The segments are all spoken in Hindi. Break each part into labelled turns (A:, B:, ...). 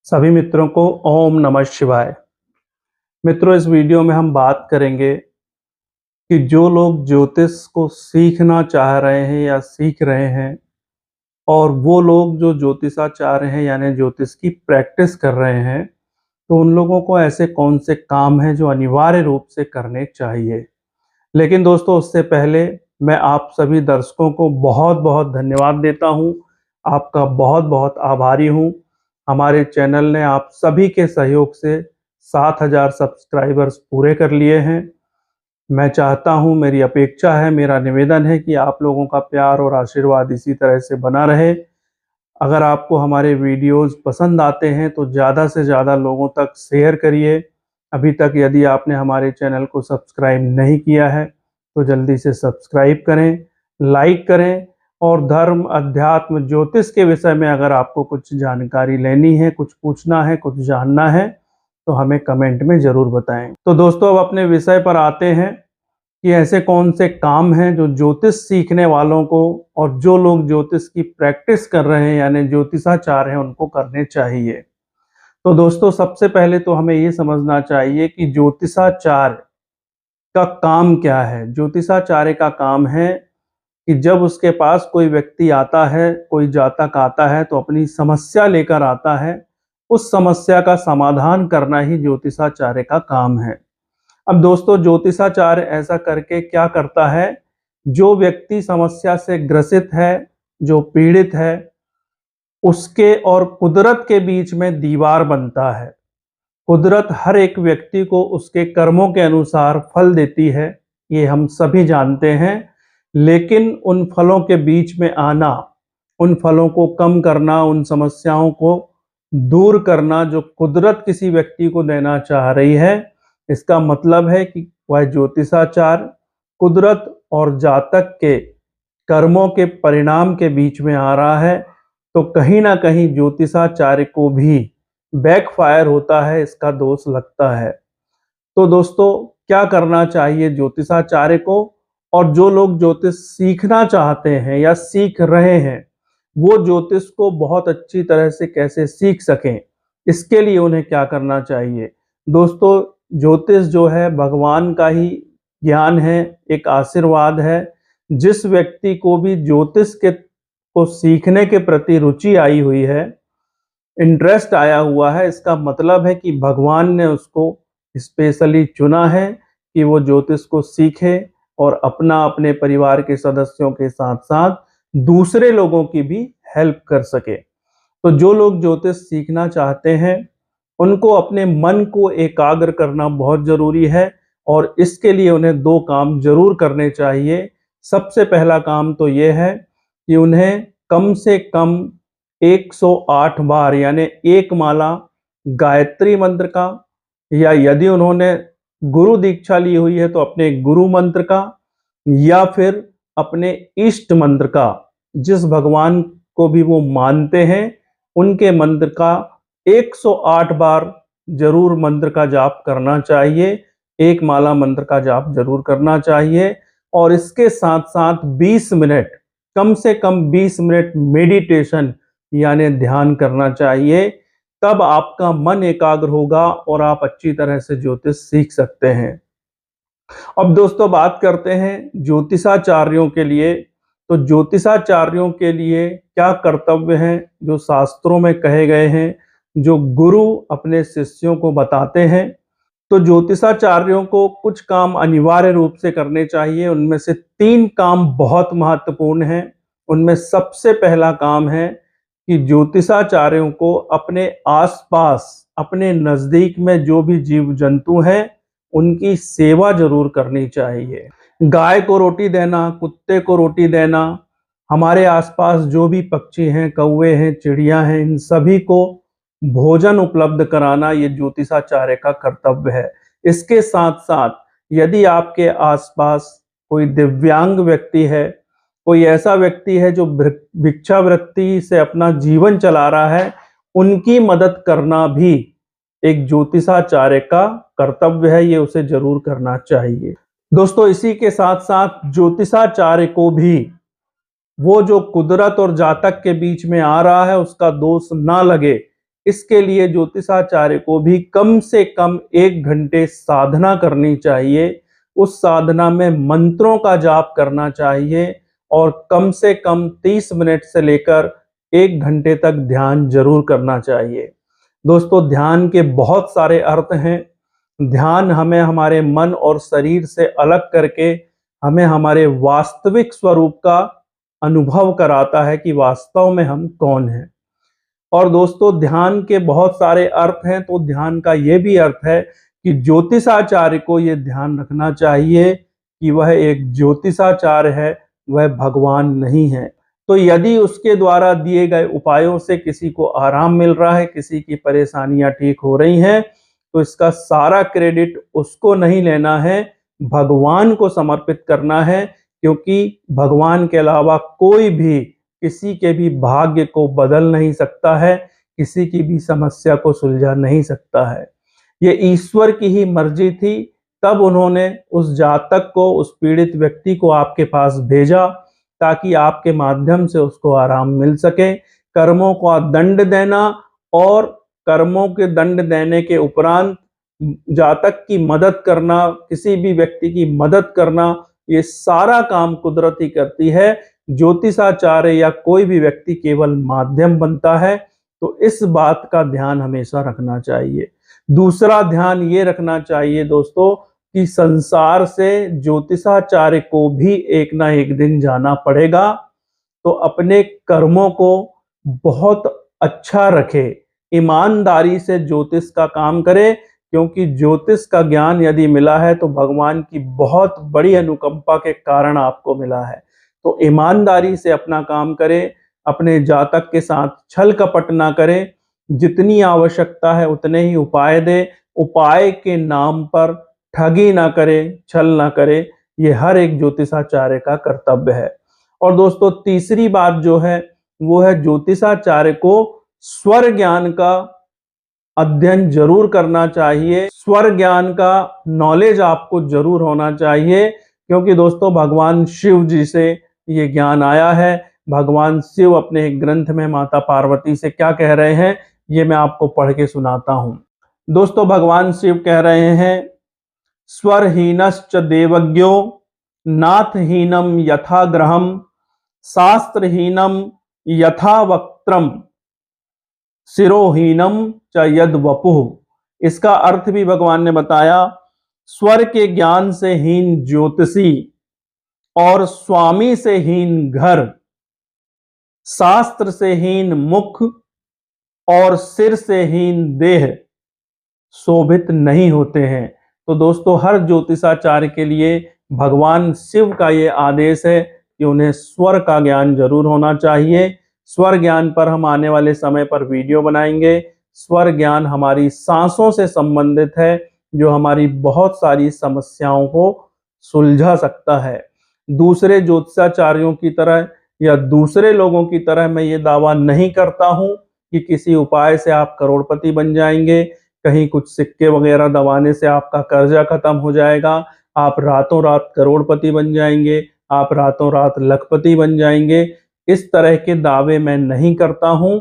A: सभी मित्रों को ओम नमः शिवाय। मित्रों, इस वीडियो में हम बात करेंगे कि जो लोग ज्योतिष को सीखना चाह रहे हैं या सीख रहे हैं और वो लोग जो ज्योतिषाचार्य हैं यानी ज्योतिष की प्रैक्टिस कर रहे हैं, तो उन लोगों को ऐसे कौन से काम हैं जो अनिवार्य रूप से करने चाहिए। लेकिन दोस्तों, उससे पहले मैं आप सभी दर्शकों को बहुत बहुत धन्यवाद देता हूं। आपका बहुत बहुत आभारी हूं। हमारे चैनल ने आप सभी के सहयोग से 7,000 सब्सक्राइबर्स पूरे कर लिए हैं। मैं चाहता हूं, मेरी अपेक्षा है, मेरा निवेदन है कि आप लोगों का प्यार और आशीर्वाद इसी तरह से बना रहे। अगर आपको हमारे वीडियोस पसंद आते हैं तो ज़्यादा से ज़्यादा लोगों तक शेयर करिए। अभी तक यदि आपने हमारे चैनल को सब्सक्राइब नहीं किया है तो जल्दी से सब्सक्राइब करें, लाइक करें और धर्म, अध्यात्म, ज्योतिष के विषय में अगर आपको कुछ जानकारी लेनी है, कुछ पूछना है, कुछ जानना है तो हमें कमेंट में ज़रूर बताएं। तो दोस्तों, अब अपने विषय पर आते हैं कि ऐसे कौन से काम हैं जो ज्योतिष सीखने वालों को और जो लोग ज्योतिष की प्रैक्टिस कर रहे हैं यानी ज्योतिषाचार्य हैं उनको करने चाहिए। तो दोस्तों, सबसे पहले तो हमें ये समझना चाहिए कि ज्योतिषाचार्य का काम क्या है। ज्योतिषाचार्य का काम है कि जब उसके पास कोई व्यक्ति आता है, कोई जातक आता है तो अपनी समस्या लेकर आता है, उस समस्या का समाधान करना ही ज्योतिषाचार्य का काम है। अब दोस्तों, ज्योतिषाचार्य ऐसा करके क्या करता है, जो व्यक्ति समस्या से ग्रसित है, जो पीड़ित है, उसके और कुदरत के बीच में दीवार बनता है। कुदरत हर एक व्यक्ति को उसके कर्मों के अनुसार फल देती है, ये हम सभी जानते हैं। लेकिन उन फलों के बीच में आना, उन फलों को कम करना, उन समस्याओं को दूर करना जो कुदरत किसी व्यक्ति को देना चाह रही है, इसका मतलब है कि वह ज्योतिषाचार्य कुदरत और जातक के कर्मों के परिणाम के बीच में आ रहा है। तो कहीं ना कहीं ज्योतिषाचार्य को भी बैकफायर होता है, इसका दोष लगता है। तो दोस्तों, क्या करना चाहिए ज्योतिषाचार्य को, और जो लोग ज्योतिष सीखना चाहते हैं या सीख रहे हैं वो ज्योतिष को बहुत अच्छी तरह से कैसे सीख सकें, इसके लिए उन्हें क्या करना चाहिए। दोस्तों, ज्योतिष जो है भगवान का ही ज्ञान है, एक आशीर्वाद है। जिस व्यक्ति को भी ज्योतिष के को सीखने के प्रति रुचि आई हुई है, इंटरेस्ट आया हुआ है, इसका मतलब है कि भगवान ने उसको स्पेशली चुना है कि वो ज्योतिष को सीखे और अपना, अपने परिवार के सदस्यों के साथ साथ दूसरे लोगों की भी हेल्प कर सके। तो जो लोग ज्योतिष सीखना चाहते हैं उनको अपने मन को एकाग्र करना बहुत जरूरी है और इसके लिए उन्हें दो काम जरूर करने चाहिए। सबसे पहला काम तो ये है कि उन्हें कम से कम 108 बार यानी एक माला गायत्री मंत्र का, या यदि उन्होंने गुरु दीक्षा ली हुई है तो अपने गुरु मंत्र का, या फिर अपने इष्ट मंत्र का, जिस भगवान को भी वो मानते हैं उनके मंत्र का 108 बार जरूर मंत्र का जाप करना चाहिए। एक माला मंत्र का जाप जरूर करना चाहिए और इसके साथ साथ 20 मिनट, कम से कम 20 मिनट मेडिटेशन यानी ध्यान करना चाहिए। तब आपका मन एकाग्र होगा और आप अच्छी तरह से ज्योतिष सीख सकते हैं। अब दोस्तों, बात करते हैं ज्योतिषाचार्यों के लिए। तो ज्योतिषाचार्यों के लिए क्या कर्तव्य हैं जो शास्त्रों में कहे गए हैं, जो गुरु अपने शिष्यों को बताते हैं। तो ज्योतिषाचार्यों को कुछ काम अनिवार्य रूप से करने चाहिए। उनमें से 3 काम बहुत महत्वपूर्ण हैं। उनमें सबसे पहला काम है कि ज्योतिषाचार्यों को अपने आसपास, अपने नजदीक में जो भी जीव जंतु हैं उनकी सेवा जरूर करनी चाहिए। गाय को रोटी देना, कुत्ते को रोटी देना, हमारे आसपास जो भी पक्षी हैं, कौवे हैं, चिड़िया हैं, इन सभी को भोजन उपलब्ध कराना ये ज्योतिषाचार्य का कर्तव्य है। इसके साथ साथ यदि आपके आसपास कोई दिव्यांग व्यक्ति है, कोई ऐसा व्यक्ति है जो भिक्षावृत्ति से अपना जीवन चला रहा है, उनकी मदद करना भी एक ज्योतिषाचार्य का कर्तव्य है, ये उसे जरूर करना चाहिए। दोस्तों, इसी के साथ साथ ज्योतिषाचार्य को भी वो जो कुदरत और जातक के बीच में आ रहा है उसका दोष ना लगे, इसके लिए ज्योतिषाचार्य को भी कम से कम 1 घंटे साधना करनी चाहिए। उस साधना में मंत्रों का जाप करना चाहिए और कम से कम 30 मिनट से लेकर 1 घंटे तक ध्यान जरूर करना चाहिए। दोस्तों, ध्यान के बहुत सारे अर्थ हैं। ध्यान हमें हमारे मन और शरीर से अलग करके हमें हमारे वास्तविक स्वरूप का अनुभव कराता है कि वास्तव में हम कौन हैं। और दोस्तों, ध्यान के बहुत सारे अर्थ हैं, तो ध्यान का ये भी अर्थ है कि ज्योतिषाचार्य को ये ध्यान रखना चाहिए कि वह एक ज्योतिषाचार्य है, वह भगवान नहीं है। तो यदि उसके द्वारा दिए गए उपायों से किसी को आराम मिल रहा है, किसी की परेशानियां ठीक हो रही हैं, तो इसका सारा क्रेडिट उसको नहीं लेना है, भगवान को समर्पित करना है, क्योंकि भगवान के अलावा कोई भी किसी के भी भाग्य को बदल नहीं सकता है, किसी की भी समस्या को सुलझा नहीं सकता है। ये ईश्वर की ही मर्जी थी, तब उन्होंने उस जातक को, उस पीड़ित व्यक्ति को आपके पास भेजा ताकि आपके माध्यम से उसको आराम मिल सके। कर्मों का दंड देना और कर्मों के दंड देने के उपरांत जातक की मदद करना, किसी भी व्यक्ति की मदद करना, ये सारा काम कुदरत ही करती है। ज्योतिषाचार्य या कोई भी व्यक्ति केवल माध्यम बनता है। तो इस बात का ध्यान हमेशा रखना चाहिए। दूसरा ध्यान ये रखना चाहिए दोस्तों कि संसार से ज्योतिषाचार्य को भी एक ना एक दिन जाना पड़ेगा। तो अपने कर्मों को बहुत अच्छा रखे, ईमानदारी से ज्योतिष का काम करे, क्योंकि ज्योतिष का ज्ञान यदि मिला है तो भगवान की बहुत बड़ी अनुकंपा के कारण आपको मिला है। तो ईमानदारी से अपना काम करें, अपने जातक के साथ छल कपट ना करें, जितनी आवश्यकता है उतने ही उपाय दे, उपाय के नाम पर ठगी ना करें, छल ना करें। ये हर एक ज्योतिषाचार्य का कर्तव्य है। और दोस्तों, तीसरी बात जो है वो है ज्योतिषाचार्य को स्वर ज्ञान का अध्ययन जरूर करना चाहिए। स्वर ज्ञान का नॉलेज आपको जरूर होना चाहिए, क्योंकि दोस्तों भगवान शिव जी से ये ज्ञान आया है। भगवान शिव अपने एक ग्रंथ में माता पार्वती से क्या कह रहे हैं, ये मैं आपको पढ़ के सुनाता हूं। दोस्तों, भगवान शिव कह रहे हैं, स्वरहीनश्च देवज्ञो नाथहीनम यथा ग्रहम शास्त्रहीनम यथा वक्त्रम शिरोहीनम च यद वपुः। इसका अर्थ भी भगवान ने बताया, स्वर के ज्ञान से हीन ज्योतिषी और स्वामी से हीन घर, शास्त्र से हीन मुख और सिर से हीन देह शोभित नहीं होते हैं। तो दोस्तों, हर ज्योतिषाचार्य के लिए भगवान शिव का ये आदेश है कि उन्हें स्वर का ज्ञान जरूर होना चाहिए। स्वर ज्ञान पर हम आने वाले समय पर वीडियो बनाएंगे। स्वर ज्ञान हमारी सांसों से संबंधित है, जो हमारी बहुत सारी समस्याओं को सुलझा सकता है। दूसरे ज्योतिषाचार्यों की तरह या दूसरे लोगों की तरह मैं ये दावा नहीं करता हूं कि किसी उपाय से आप करोड़पति बन जाएंगे, कहीं कुछ सिक्के वगैरह दबाने से आपका कर्जा खत्म हो जाएगा, आप रातों रात करोड़पति बन जाएंगे, आप रातों रात लखपति बन जाएंगे। इस तरह के दावे मैं नहीं करता हूं।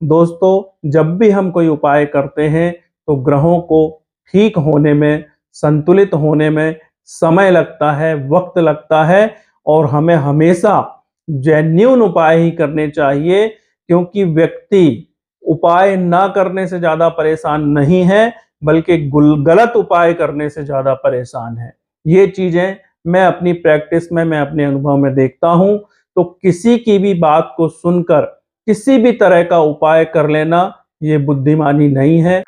A: दोस्तों, जब भी हम कोई उपाय करते हैं तो ग्रहों को ठीक होने में, संतुलित होने में समय लगता है, वक्त लगता है, और हमें हमेशा जेन्युइन उपाय ही करने चाहिए, क्योंकि व्यक्ति उपाय ना करने से ज्यादा परेशान नहीं है, बल्कि गलत उपाय करने से ज्यादा परेशान है। ये चीजें मैं अपनी प्रैक्टिस में, मैं अपने अनुभव में देखता हूं। तो किसी की भी बात को सुनकर किसी भी तरह का उपाय कर लेना ये बुद्धिमानी नहीं है।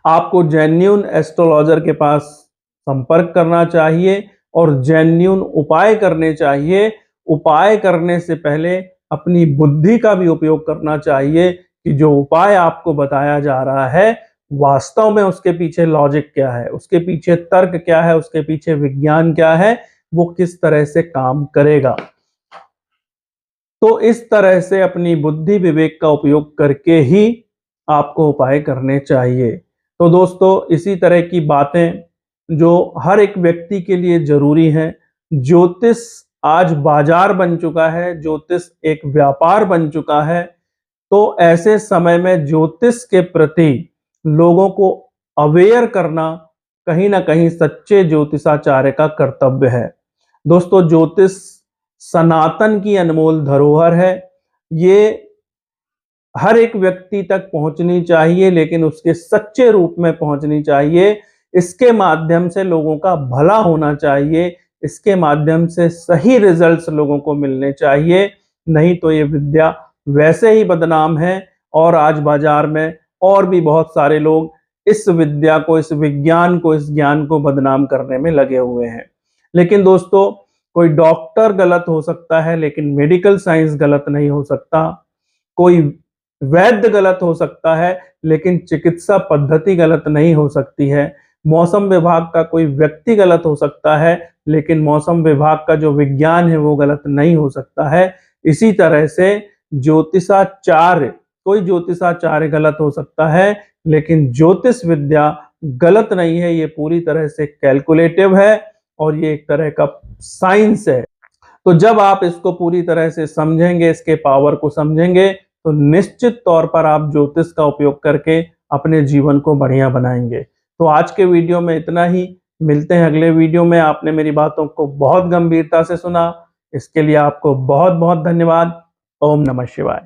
A: आपको जेन्युइन एस्ट्रोलॉजर के पास संपर्क करना चाहिए और जेन्युइन उपाय करने चाहिए। उपाय करने से पहले अपनी बुद्धि का भी उपयोग करना चाहिए कि जो उपाय आपको बताया जा रहा है वास्तव में उसके पीछे लॉजिक क्या है, उसके पीछे तर्क क्या है, उसके पीछे विज्ञान क्या है, वो किस तरह से काम करेगा। तो इस तरह से अपनी बुद्धि विवेक का उपयोग करके ही आपको उपाय करने चाहिए। तो दोस्तों, इसी तरह की बातें जो हर एक व्यक्ति के लिए जरूरी हैं। ज्योतिष आज बाजार बन चुका है, ज्योतिष एक व्यापार बन चुका है। तो ऐसे समय में ज्योतिष के प्रति लोगों को अवेयर करना कहीं ना कहीं सच्चे ज्योतिषाचार्य का कर्तव्य है। दोस्तों, ज्योतिष सनातन की अनमोल धरोहर है। ये हर एक व्यक्ति तक पहुंचनी चाहिए, लेकिन उसके सच्चे रूप में पहुंचनी चाहिए। इसके माध्यम से लोगों का भला होना चाहिए, इसके माध्यम से सही रिजल्ट्स लोगों को मिलने चाहिए। नहीं तो ये विद्या वैसे ही बदनाम है और आज बाजार में और भी बहुत सारे लोग इस विद्या को, इस विज्ञान को, इस ज्ञान को बदनाम करने में लगे हुए हैं। लेकिन दोस्तों, कोई डॉक्टर गलत हो सकता है लेकिन मेडिकल साइंस गलत नहीं हो सकता। कोई वैद्य गलत हो सकता है लेकिन चिकित्सा पद्धति गलत नहीं हो सकती है। मौसम विभाग का कोई व्यक्ति गलत हो सकता है लेकिन मौसम विभाग का जो विज्ञान है वो गलत नहीं हो सकता है। इसी तरह से ज्योतिषाचार्य, कोई ज्योतिषाचार्य गलत हो सकता है लेकिन ज्योतिष विद्या गलत नहीं है। ये पूरी तरह से कैलकुलेटिव है और ये एक तरह का साइंस है। तो जब आप इसको पूरी तरह से समझेंगे, इसके पावर को समझेंगे, तो निश्चित तौर पर आप ज्योतिष का उपयोग करके अपने जीवन को बढ़िया बनाएंगे। तो आज के वीडियो में इतना ही। मिलते हैं अगले वीडियो में। आपने मेरी बातों को बहुत गंभीरता से सुना, इसके लिए आपको बहुत बहुत धन्यवाद। ओम नमः शिवाय।